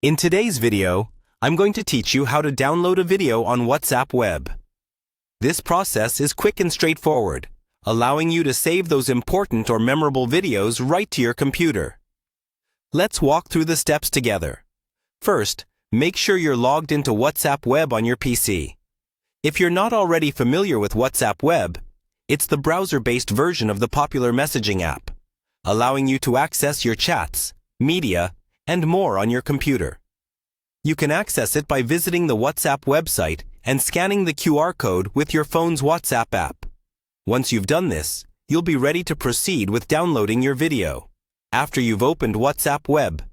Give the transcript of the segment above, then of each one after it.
In today's video, I'm going to teach you how to download a video on WhatsApp Web. This process is quick and straightforward, allowing you to save those important or memorable videos right to your computer. Let's walk through the steps together. First, make sure you're logged into WhatsApp Web on your PC. If you're not already familiar with WhatsApp Web, it's the browser-based version of the popular messaging app, allowing you to access your chats, media, and more on your computer. You can access it by visiting the WhatsApp website and scanning the QR code with your phone's WhatsApp app. Once you've done this, you'll be ready to proceed with downloading your video. After you've opened WhatsApp Web,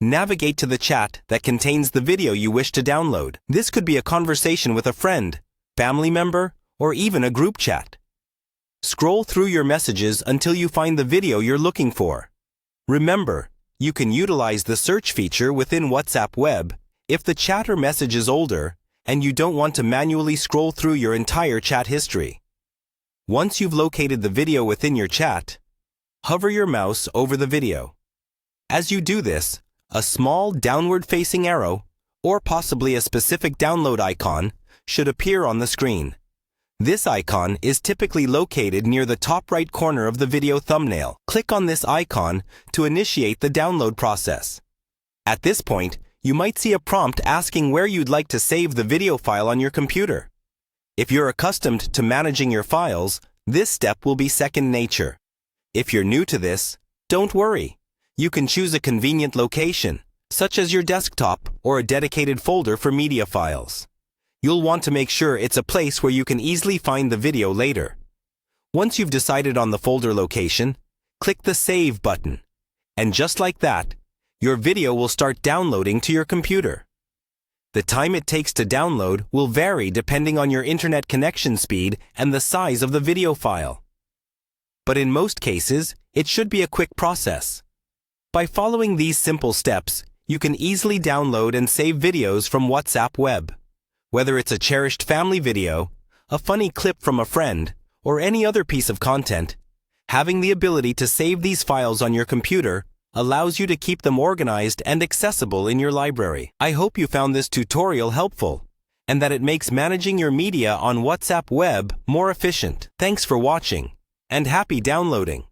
navigate to the chat that contains the video you wish to download. This could be a conversation with a friend, family member, or even a group chat. Scroll through your messages until you find the video you're looking for. Remember, you can utilize the search feature within WhatsApp Web if the chat or message is older and you don't want to manually scroll through your entire chat history. Once you've located the video within your chat, hover your mouse over the video. As you do this, a small downward-facing arrow, or possibly a specific download icon, should appear on the screen. This icon is typically located near the top right corner of the video thumbnail. Click on this icon to initiate the download process. At this point, you might see a prompt asking where you'd like to save the video file on your computer. If you're accustomed to managing your files, this step will be second nature. If you're new to this, don't worry. You can choose a convenient location, such as your desktop or a dedicated folder for media files. You'll want to make sure it's a place where you can easily find the video later. Once you've decided on the folder location, click the Save button. And just like that, your video will start downloading to your computer. The time it takes to download will vary depending on your internet connection speed and the size of the video file. But in most cases, it should be a quick process. By following these simple steps, you can easily download and save videos from WhatsApp Web. Whether it's a cherished family video, a funny clip from a friend, or any other piece of content, having the ability to save these files on your computer allows you to keep them organized and accessible in your library. I hope you found this tutorial helpful and that it makes managing your media on WhatsApp Web more efficient. Thanks for watching, and happy downloading!